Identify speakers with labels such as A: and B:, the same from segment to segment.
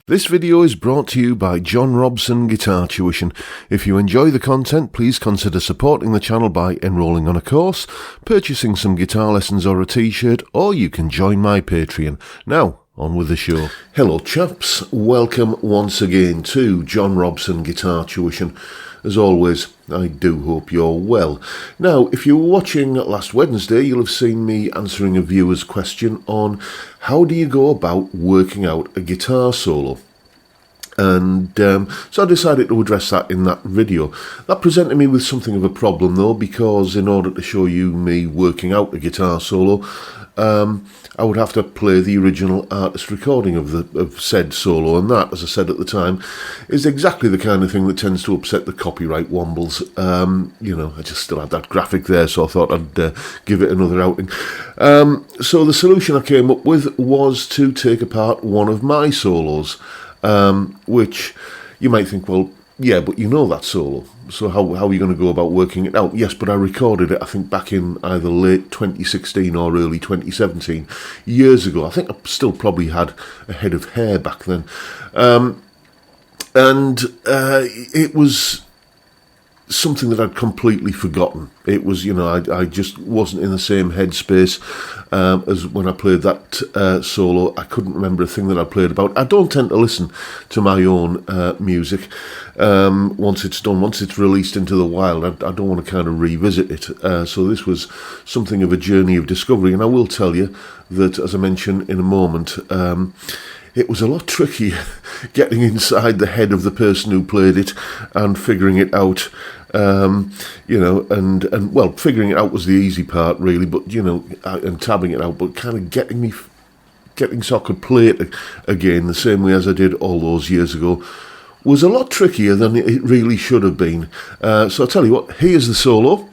A: This video is brought to you by John Robson Guitar Tuition. If you enjoy the content, please consider supporting the channel by enrolling on a course, purchasing some guitar lessons or a t-shirt, or you can join my Patreon. Now, on with the show. Hello chaps, welcome once again to John Robson Guitar Tuition. As always, I do hope you're well. Now, if you were watching last Wednesday, you'll have seen me answering a viewer's question on how do you go about working out a guitar solo. And so I decided to address that in that video. That presented me with something of a problem though, because in order to show you me working out a guitar solo, I would have to play the original artist recording of said solo, and that, as I said at the time, is exactly the kind of thing that tends to upset the copyright wombles. You know, I just still had that graphic there, so I thought I'd give it another outing. So the solution I came up with was to take apart one of my solos, which you might think, well, yeah, but you know that solo, so how are you going to go about working it out? Yes, but I recorded it, I think, back in either late 2016 or early 2017, years ago. I think I still probably had a head of hair back then. It was something that I'd completely forgotten. It was, you know, I just wasn't in the same headspace as when I played that solo. I couldn't remember a thing that I played about. I don't tend to listen to my own music once it's done, once it's released into the wild. I don't want to kind of revisit it. So this was something of a journey of discovery, and I will tell you that, as I mentioned in a moment, it was a lot trickier getting inside the head of the person who played it and figuring it out. You know, and well, figuring it out was the easy part, really, but, you know, and tabbing it out, but kind of getting so I could play it again the same way as I did all those years ago was a lot trickier than it really should have been. So I'll tell you what, here's the solo.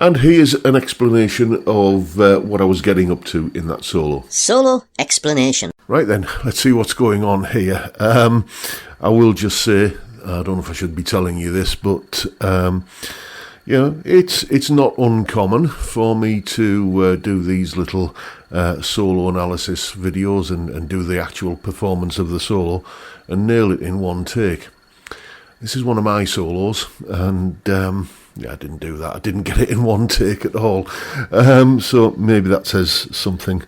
A: And here's an explanation of what I was getting up to in that solo. Solo explanation. Right then, let's see what's going on here. I will just say, I don't know if I should be telling you this, but you know, it's not uncommon for me to do these little solo analysis videos and do the actual performance of the solo and nail it in one take. This is one of my solos, and yeah, I didn't do that. I didn't get it in one take at all. So maybe that says something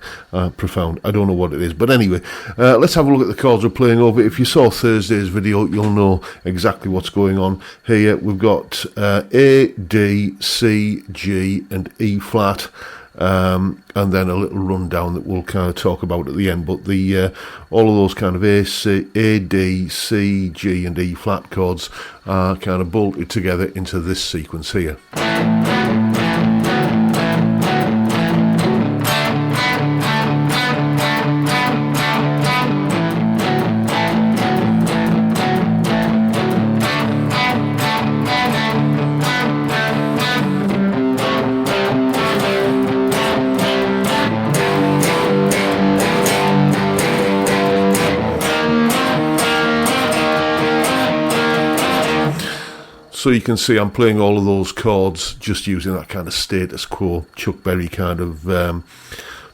A: profound. I don't know what it is. But anyway, let's have a look at the chords we're playing over. If you saw Thursday's video, you'll know exactly what's going on. Here we've got A, D, C, G and E flat. And then a little rundown that we'll kind of talk about at the end. But the all of those kind of A, D, C, G and E flat chords are kind of bolted together into this sequence here. So you can see I'm playing all of those chords just using that kind of status quo, Chuck Berry kind of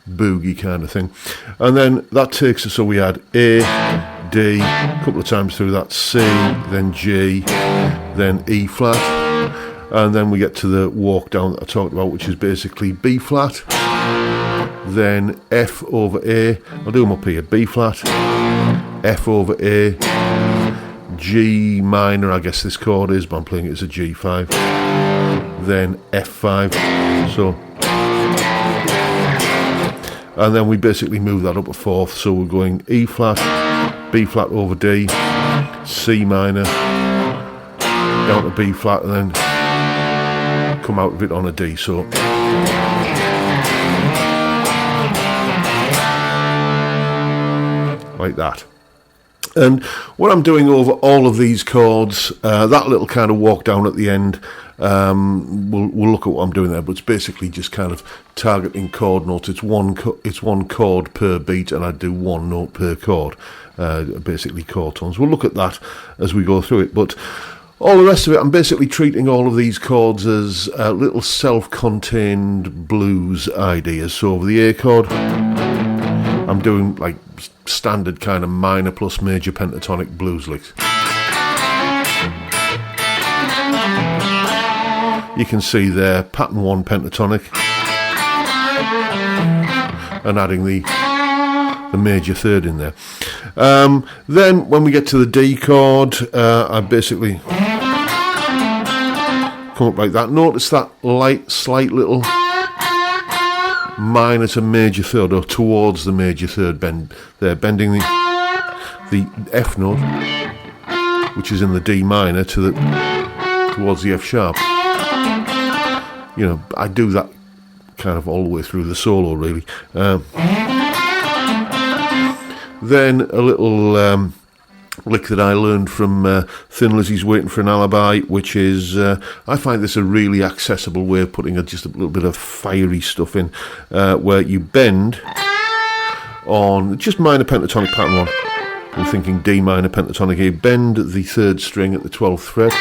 A: boogie kind of thing. And then that takes us, so we had A, D, a couple of times through that, C, then G, then E flat. And then we get to the walk down that I talked about, which is basically B flat, then F over A. I'll do them up here, B flat, F over A, G minor, I guess this chord is, but I'm playing it as a G5, then F5, so, and then we basically move that up a fourth, so we're going E flat, B flat over D, C minor, down to B flat, and then come out of it on a D, so like that. And what I'm doing over all of these chords, that little kind of walk down at the end, we'll look at what I'm doing there, but it's basically just kind of targeting chord notes. It's one chord per beat, and I do one note per chord, basically chord tones. We'll look at that as we go through it, but all the rest of it, I'm basically treating all of these chords as little self-contained blues ideas. So over the A chord, I'm doing like standard kind of minor plus major pentatonic blues licks. You can see there, pattern 1 pentatonic, and adding the major third in there. Then when we get to the D chord, I basically come up like that. Notice that slight little minor to major third, or towards the major third bend there, bending the F note, which is in the D minor, towards the F sharp. You know, I do that kind of all the way through the solo, really. Then a little lick that I learned from Thin Lizzy's Waiting for an Alibi, which is, I find this a really accessible way of putting just a little bit of fiery stuff in, where you bend on just minor pentatonic pattern 1. I'm thinking D minor pentatonic here. Bend the 3rd string at the 12th fret,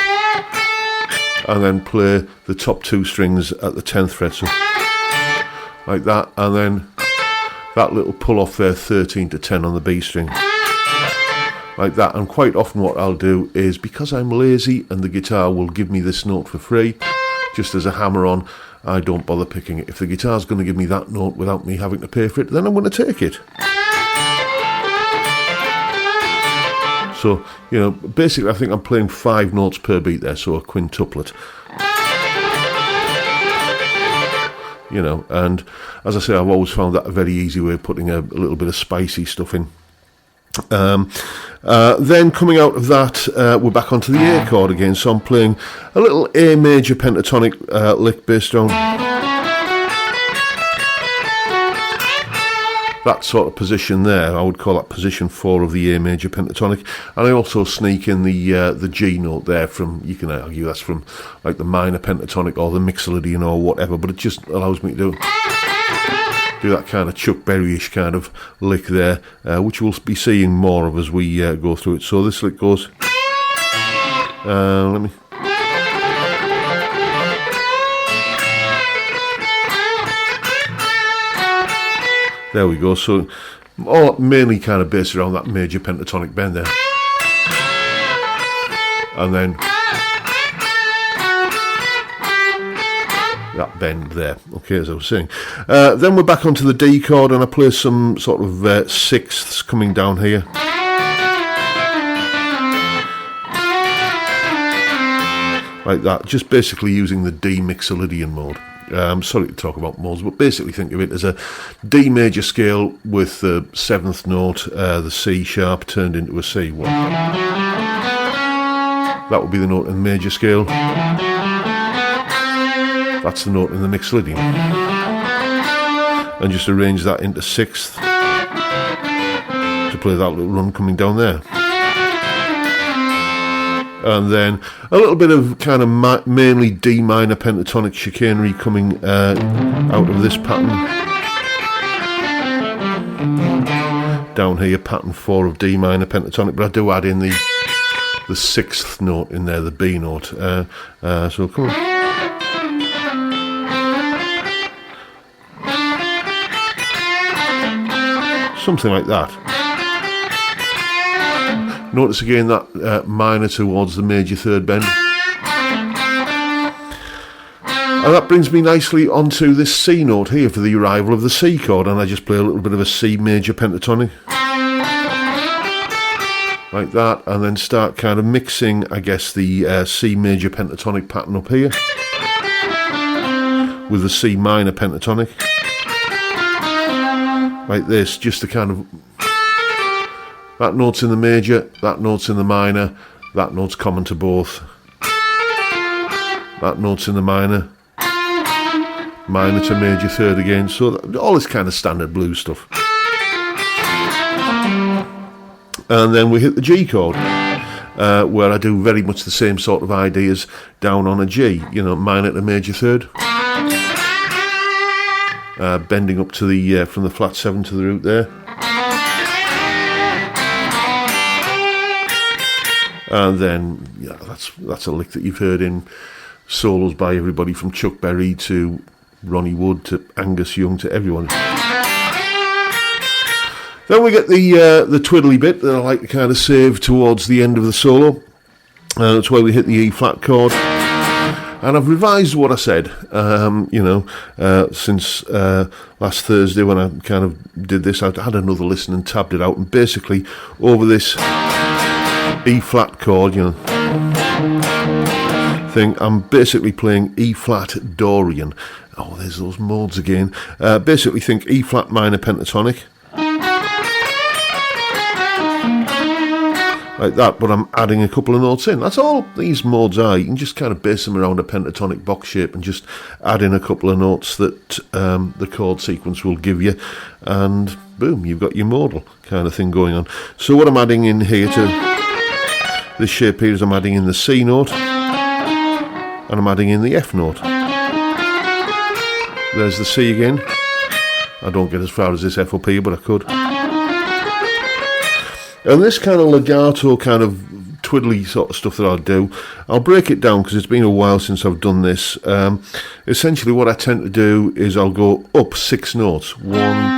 A: and then play the top 2 strings at the 10th fret, so like that, and then that little pull off there, 13 to 10 on the B string, like that. And quite often what I'll do is, because I'm lazy and the guitar will give me this note for free, just as a hammer on, I don't bother picking it. If the guitar's going to give me that note without me having to pay for it, then I'm going to take it. So, you know, basically I think I'm playing 5 notes per beat there, so a quintuplet. You know, and as I say, I've always found that a very easy way of putting a little bit of spicy stuff in. Then coming out of that, we're back onto the A chord again, so I'm playing a little A major pentatonic lick based on that sort of position there. I would call that position 4 of the A major pentatonic, and I also sneak in the G note there from, you can argue that's from like the minor pentatonic or the Mixolydian or whatever, but it just allows me to do that kind of Chuck Berry-ish kind of lick there, which we'll be seeing more of as we go through it. So this lick goes, let me. There we go. So all mainly kind of based around that major pentatonic bend there, and then that bend there. Okay, as I was saying. Then we're back onto the D chord, and I play some sort of sixths coming down here. Like that, just basically using the D Mixolydian mode. I'm sorry to talk about modes, but basically think of it as a D major scale with the 7th note, the C sharp, turned into a C. That would be the note in the major scale. That's the note in the Mixolydian. And just arrange that into 6th to play that little run coming down there. And then a little bit of kind of mainly D minor pentatonic chicanery coming out of this pattern. Down here, pattern 4 of D minor pentatonic, but I do add in the 6th note in there, the B note. So come on. Something like that. Notice again that minor towards the major 3rd bend. And that brings me nicely onto this C note here for the arrival of the C chord, and I just play a little bit of a C major pentatonic. Like that, and then start kind of mixing, I guess, the C major pentatonic pattern up here with the C minor pentatonic. Like this, just to kind of... That note's in the major, that note's in the minor, that note's common to both. That note's in the minor, minor to major 3rd again, so all this kind of standard blues stuff. And then we hit the G chord, where I do very much the same sort of ideas down on a G, minor to major third. Bending up to the from the flat 7 to the root there. And then, that's a lick that you've heard in solos by everybody from Chuck Berry to Ronnie Wood to Angus Young to everyone. Then we get the twiddly bit that I like to kind of save towards the end of the solo. That's where we hit the E flat chord. And I've revised what I said, since last Thursday when I kind of did this. I had another listen and tabbed it out, and basically over this E flat chord, thing, I'm basically playing E flat Dorian. Oh, there's those modes again. Basically think E flat minor pentatonic, like that, but I'm adding a couple of notes in. That's all these modes are. You can just kind of base them around a pentatonic box shape and just add in a couple of notes that the chord sequence will give you, and boom, you've got your modal kind of thing going on. So what I'm adding in here to this shape here is I'm adding in the C note and I'm adding in the F note. There's the C again. I don't get as far as this F up here, but I could. And this kind of legato, kind of twiddly sort of stuff that I'll do, I'll break it down because it's been a while since I've done this. Essentially what I tend to do is I'll go up 6 notes. 1,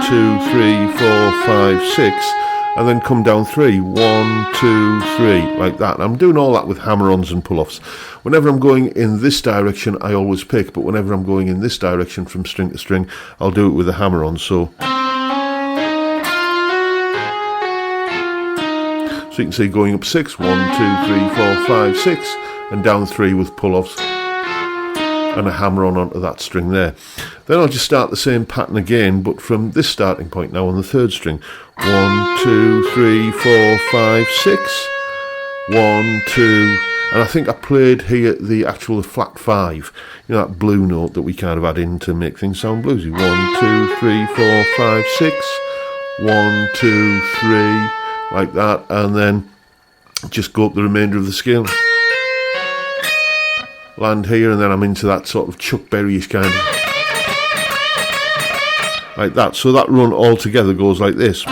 A: 2, 3, 4, 5, 6. And then come down 3. 1, 2, 3. Like that. And I'm doing all that with hammer-ons and pull-offs. Whenever I'm going in this direction, I always pick. But whenever I'm going in this direction from string to string, I'll do it with a hammer-on. So you can see going up 6, 1, 2, 3, 4, 5, 6, and down 3 with pull-offs and a hammer-on onto that string there. Then I'll just start the same pattern again, but from this starting point now on the 3rd string. 1, 2, 3, 4, 5, 6, 1, 2, and I think I played here the actual flat 5, that blue note that we kind of add in to make things sound bluesy. 1, 2, 3, 4, 5, 6, 1, 2, 3, like that, and then just go up the remainder of the scale. Land here, and then I'm into that sort of Chuck Berry-ish kind of, like that. So that run all together goes like this.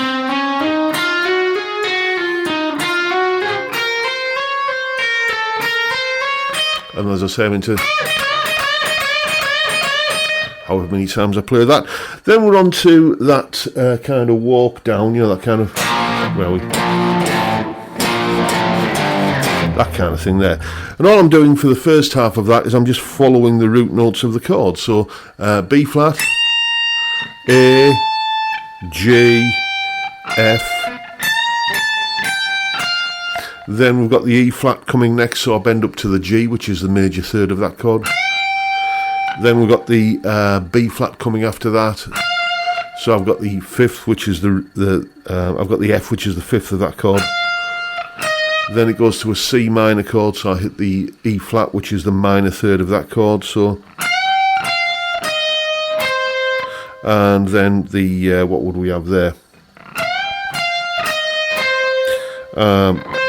A: And as I say, I'm into however many times I play that. Then we're on to that kind of walk down, that kind of, that kind of thing there. And all I'm doing for the first half of that is I'm just following the root notes of the chord. So B flat, A, G, F. Then we've got the E flat coming next, so I bend up to the G, which is the major third of that chord. Then we've got the B flat coming after that. So I've got the 5th, which is I've got the F, which is the 5th of that chord. Then it goes to a C minor chord, so I hit the E flat, which is the minor third of that chord. So, and then the what would we have there?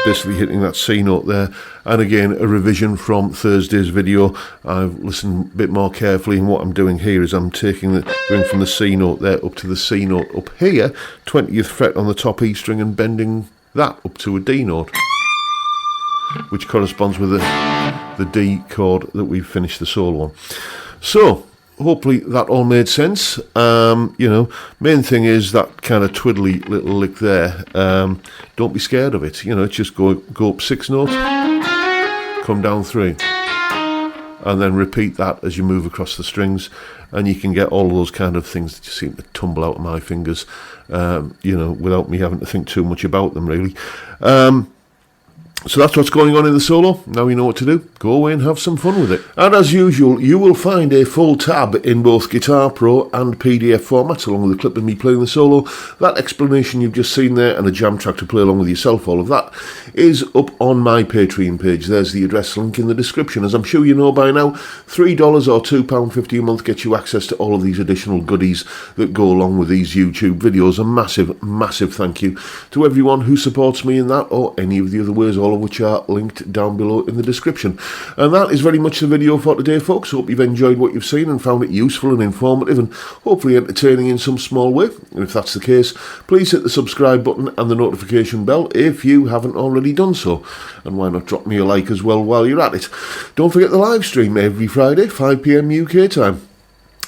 A: Basically hitting that C note there. And again, a revision from Thursday's video. I've listened a bit more carefully, and what I'm doing here is I'm going from the C note there up to the C note up here, 20th fret on the top E string, and bending that up to a D note, which corresponds with the D chord that we've finished the solo on. So hopefully that all made sense. Main thing is that kind of twiddly little lick there. Don't be scared of it. It's just go up 6 notes, come down 3, and then repeat that as you move across the strings, and you can get all of those kind of things that just seem to tumble out of my fingers, without me having to think too much about them, really. So that's what's going on in the solo. Now you know what to do. Go away and have some fun with it. And as usual, you will find a full tab in both Guitar Pro and PDF formats, along with a clip of me playing the solo. That explanation you've just seen there and a jam track to play along with yourself, all of that, is up on my Patreon page. There's the address link in the description. As I'm sure you know by now, $3 or £2.50 a month gets you access to all of these additional goodies that go along with these YouTube videos. A massive, massive thank you to everyone who supports me in that, or any of the other ways, all of which are linked down below in the description. And that is very much the video for today, folks. Hope you've enjoyed what you've seen and found it useful and informative and hopefully entertaining in some small way. And if that's the case, please hit the subscribe button and the notification bell if you haven't already done so. And why not drop me a like as well while you're at it. Don't forget the live stream every Friday, 5 PM UK time.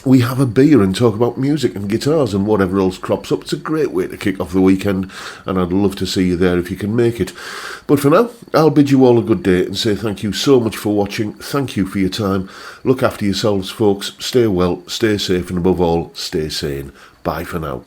A: We have a beer and talk about music and guitars and whatever else crops up. It's a great way to kick off the weekend, and I'd love to see you there if you can make it. But for now, I'll bid you all a good day and say thank you so much for watching. Thank you for your time. Look after yourselves, folks. Stay well, stay safe, and above all, stay sane. Bye for now.